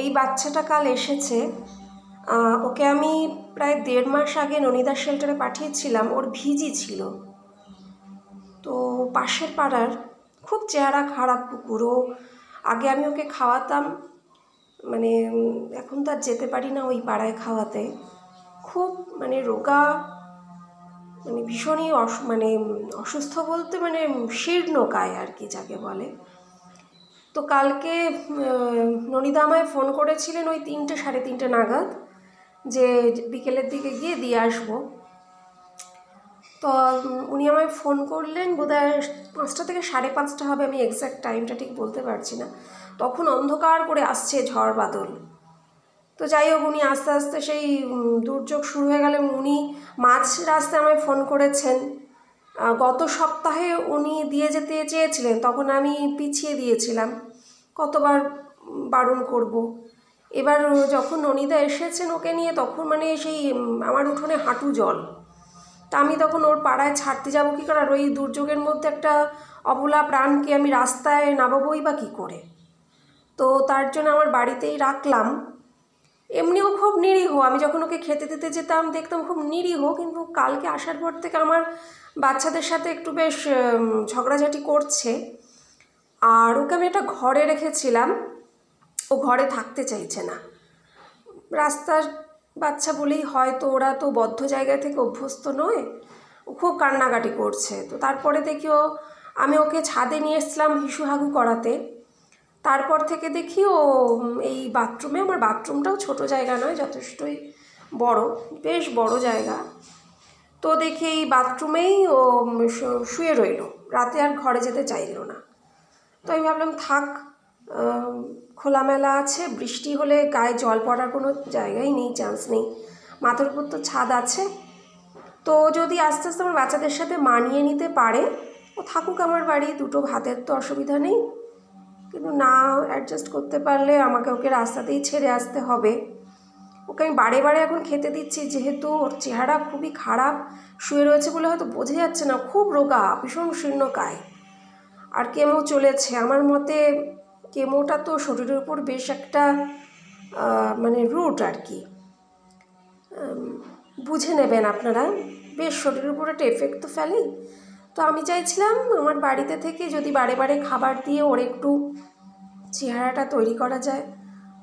এই বাচ্চাটা কাল এসেছে। ওকে আমি প্রায় 1.5 মাস আগে ননিদা শেল্টারে পাঠিয়েছিলাম। ওর ভিজি ছিল। তো পাশের পাড়ার খুব চেহারা খারাপ কুকুর। ও আগে আমি ওকে খাওয়াতাম, মানে এখন তো আর যেতে পারি না ওই পাড়ায় খাওয়াতে। খুব মানে রোগা, মানে ভীষণই অসুস্থ বলতে মানে শীর্ণকায় আর কি যাকে বলে। তো কালকে ননিদা আমায় ফোন করেছিলেন ওই 3টে সাড়ে 3টে নাগাদ, যে বিকেলের দিকে গিয়ে দিয়ে আসবো। তো উনি আমায় ফোন করলেন বোধহয় 5টা থেকে 5:30 হবে, আমি এক্স্যাক্ট টাইমটা ঠিক বলতে পারছি না। তখন অন্ধকার করে আসছে ঝড় বাদল। তো যাই হোক, উনি আস্তে আস্তে সেই দুর্যোগ শুরু হয়ে গেলেন। উনি মাঝ রাস্তায় আমায় ফোন করেছেন। গত সপ্তাহে উনি দিয়ে যেতে চেয়েছিলেন, তখন আমি পিছিয়ে দিয়েছিলাম, কতবার বারণ করব। এবার যখন ননিদা এসেছেন ওকে নিয়ে, তখন মানে সেই আমার উঠোনে হাঁটু জল। তা আমি তখন ওর পাড়ায় ছাড়তে যাবো কী করে? আর ওই দুর্যোগের মধ্যে একটা অবলা প্রাণকে আমি রাস্তায় নামাবোই বা কী করে? তো তার জন্য আমার বাড়িতেই রাখলাম। এমনিও খুব নিরীহ, আমি যখন ওকে খেতে দিতে যেতাম দেখতাম খুব নিরীহ, কিন্তু কালকে আসার পর থেকে আমার বাচ্চাদের সাথে একটু বেশ ঝগড়াঝাটি করছে। আর ওকে আমি একটা ঘরে রেখেছিলাম, ও ঘরে থাকতে চাইছে না। রাস্তার বাচ্চা বলেই হয়তো, ওরা তো বদ্ধ জায়গা থেকে অভ্যস্ত নয়। ও খুব কান্নাকাটি করছে। তো তারপরে দেখিও আমি ওকে ছাদে নিয়ে এসেছিলাম হিসু হাগু করাতে। তারপর থেকে দেখি ও এই বাথরুমে, আমার বাথরুমটাও ছোট জায়গা নয়, যথেষ্টই বড়, বেশ বড় জায়গা। তো দেখি এই বাথরুমেই ও শুয়ে রইল, রাতে আর ঘরে যেতে চাইল না। তো আমি ভাবলাম থাক, খোলামেলা আছে, বৃষ্টি হলে গায়ে জল পড়ার কোনো জায়গাই নেই, চান্স নেই। মাথার উপর তো ছাদ আছে। তো যদি আস্তে আস্তে আমার বাচ্চাদের সাথে মানিয়ে নিতে পারে, ও থাকুক আমার বাড়ি, দুটো ভাতের তো অসুবিধা নেই। কিন্তু না অ্যাডজাস্ট করতে পারলে আমাকে ওকে রাস্তাতেই ছেড়ে আসতে হবে। ওকে আমি বারে বারে এখন খেতে দিচ্ছি, যেহেতু ওর চেহারা খুবই খারাপ, শুয়ে রয়েছে বলে হয়তো বোঝা যাচ্ছে না, খুব রোগা, ভীষণ শীর্ণকায়। আর কেমো চলেছে। আমার মতে কেমোটা তো শরীরের উপর বেশ একটা মানে রুট আর কি, বুঝে নেবেন আপনারা, বেশ শরীরের উপর একটা এফেক্ট তো ফেলেই। তো আমি চাইছিলাম আমার বাড়িতে থেকে যদি বারে বারে খাবার দিয়ে ওর একটু চেহারাটা তৈরি করা যায়,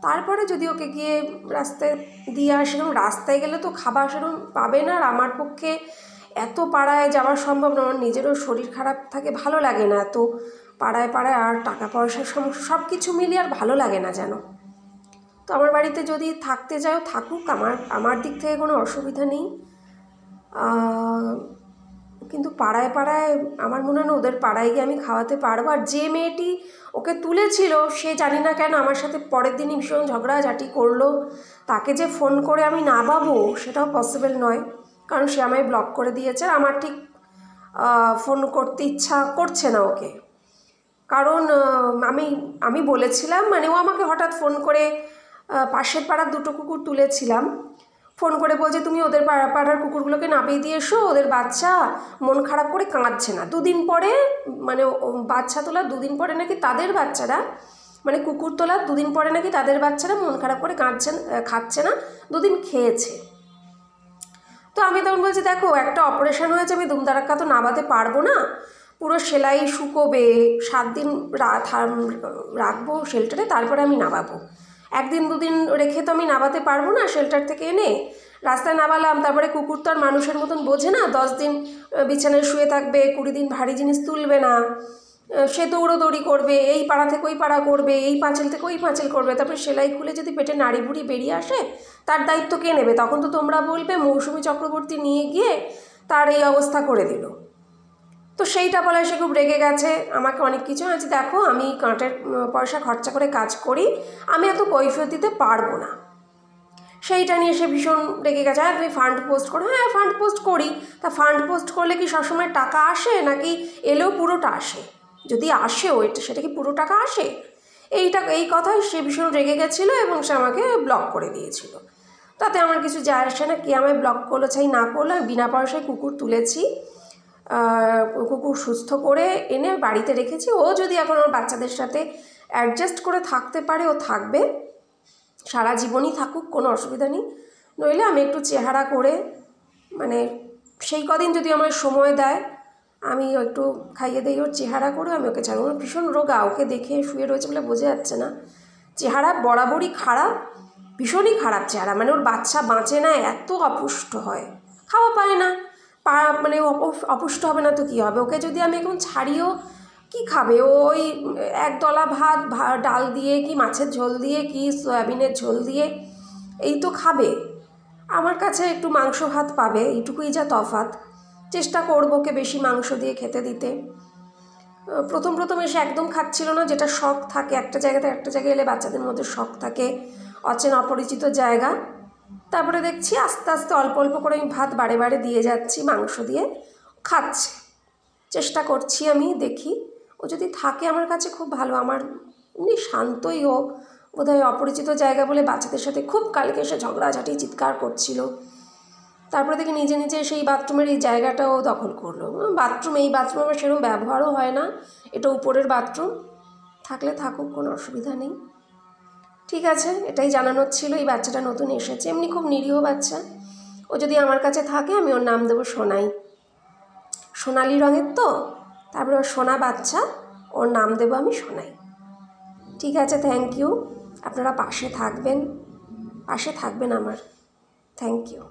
তারপরে যদি ওকে গিয়ে রাস্তায় দিয়ে আসলাম। রাস্তায় গেলে তো খাবার সেরকম পাবে না, আর আমার পক্ষে এত পাড়ায় যাওয়া সম্ভব না। আমার নিজেরও শরীর খারাপ থাকে, ভালো লাগে না এত পাড়ায় পাড়ায়, আর টাকা পয়সার সমস্যা, সব কিছু মিলিয়ে আর ভালো লাগে না যেন। তো আমার বাড়িতে যদি থাকতে যাও থাকুক, আমার দিক থেকে কোনো অসুবিধা নেই। কিন্তু পাড়ায় পাড়ায় আমার মনে হয় না ওদের পাড়ায় গিয়ে আমি খাওয়াতে পারবো। আর যে মেয়েটি ওকে তুলেছিল সে জানি না কেন আমার সাথে পরের দিনই ভীষণ ঝগড়াঝাটি করলো। তাকে যে ফোন করে আমি নামাবো সেটাও পসিবল নয়, কারণ সে আমায় ব্লক করে দিয়েছে। আমার ঠিক ফোন করতে ইচ্ছা করছে না ওকে, কারণ আমি বলেছিলাম, মানে ও আমাকে হঠাৎ ফোন করে, পাশের পাড়ার দুটো কুকুর তুলেছিলাম, ফোন করে বলছে তুমি ওদের পাড়ার কুকুরগুলোকে নামিয়ে দিয়ে এসো, ওদের বাচ্চা মন খারাপ করে কাঁদছে না। 2 দিন পরে, মানে বাচ্চা তোলার 2 দিন পরে নাকি তাদের বাচ্চারা, মানে কুকুর তোলার 2 দিন পরে নাকি তাদের বাচ্চারা মন খারাপ করে খাচ্ছে না, 2 দিন খেয়েছে। তো আমি তখন বলছি দেখো, একটা অপারেশন হয়েছে, আমি দুমদারাক্কা তো নামাতে পারবো না, পুরো সেলাই শুকোবে, 7 দিন রাখবো শেল্টারে, তারপরে আমি নামাবো। 1 দিন 2 দিন রেখে তো আমি নামাতে পারবো না, শেল্টার থেকে এনে রাস্তায় নামালাম। তারপরে কুকুর তো আর মানুষের মতন বোঝে না, 10 দিন বিছানায় শুয়ে থাকবে, 20 দিন ভারী জিনিস তুলবে না, সে দৌড়োদৌড়ি করবে, এই পাড়া থেকে ওই পাড়া করবে, এই পাঁচিল থেকে ওই পাঁচিল করবে। তারপরে সেলাই খুলে যদি পেটে নাড়ি ভুড়ি বেরিয়ে আসে, তার দায়িত্ব কে নেবে? তখন তো তোমরা বলবে মৌসুমী চক্রবর্তী নিয়ে গিয়ে তার এই অবস্থা করে দিল। তো সেইটা বলে সে খুব রেগে গেছে, আমাকে অনেক কিছু আছে। দেখো, আমি কাঁটের পয়সা খরচা করে কাজ করি, আমি এত কৈফিয়ত দিতে পারবো না। সেইটা নিয়ে সে ভীষণ রেগে গেছে। হ্যাঁ তুমি ফান্ড পোস্ট করো, হ্যাঁ ফান্ড পোস্ট করি। তা ফান্ড পোস্ট করলে কি সবসময় টাকা আসে, নাকি এলেও পুরোটা আসে? যদি আসেও সেটা কি পুরো টাকা আসে? এই কথায় সে ভীষণ রেগে গেছিলো এবং সে আমাকে ব্লক করে দিয়েছিল। তাতে আমার কিছু যায় আসে না, কে আমায় ব্লক করলো চাই না করলো, বিনা পয়সায় কুকুর তুলেছি, কুকুর সুস্থ করে এনে বাড়িতে রেখেছি। ও যদি এখন আমার বাচ্চাদের সাথে অ্যাডজাস্ট করে থাকতে পারে ও থাকবে, সারা জীবনই থাকুক, কোনো অসুবিধা নেই। নইলে আমি একটু চেহারা করে, মানে সেই কদিন যদি আমার সময় দেয় আমি একটু খাইয়ে দিই, ওর চেহারা করে আমি ওকে ছাড়ব। ভীষণ রোগা, ওকে দেখে শুয়ে রয়েছে বলে বোঝা যাচ্ছে না। চেহারা বরাবরই খারাপ, ভীষণই খারাপ চেহারা, মানে ওর বাচ্চা বাঁচে না, এত অপুষ্ট হয়, খাওয়া পায় না, মানে অপুষ্ট হবে না তো কী হবে। ওকে যদি আমি এখন ছাড়িও, কি খাবে? ওই একদলা ভাত ডাল দিয়ে, কি মাছের ঝোল দিয়ে, কি সয়াবিনের ঝোল দিয়ে এই তো খাবে। আমার কাছে একটু মাংস ভাত পাবে, এইটুকুই যা তফাৎ। চেষ্টা করবো ওকে বেশি মাংস দিয়ে খেতে দিতে। প্রথম এসে একদম খাচ্ছিল না, যেটা শখ থাকে একটা জায়গাতে, একটা জায়গায় এলে বাচ্চাদের মধ্যে শখ থাকে, অচেনা অপরিচিত জায়গা। তারপরে দেখছি আস্তে আস্তে অল্প অল্প করে আমি ভাত বারে বারে দিয়ে যাচ্ছি মাংস দিয়ে, খাচ্ছে। চেষ্টা করছি আমি, দেখি ও যদি থাকে আমার কাছে খুব ভালো। আমার এমনি শান্তই ও, বোধহয় অপরিচিত জায়গা বলে বাচ্চাদের সাথে খুব কালকে এসে ঝগড়াঝাটি চিৎকার করছিল। তারপরে দেখি নিজে নিজে সেই বাথরুমের এই জায়গাটাও দখল করলো। এই বাথরুম আমার সেরকম ব্যবহারও হয় না, এটা উপরের বাথরুম, থাকলে থাকুক, কোনো অসুবিধা নেই। ঠিক আছে, এটাই জানানোর ছিল। এই বাচ্চাটা নতুন এসেছে, এমনি খুব নিরীহ বাচ্চা। ও যদি আমার কাছে থাকে আমি ওর নাম দেবো সোনাই, সোনালি রঙের তো, তারপরে ওর সোনা বাচ্চা, ওর নাম দেবো আমি সোনাই। ঠিক আছে, থ্যাংক ইউ। আপনারা পাশে থাকবেন আমার। Thank you.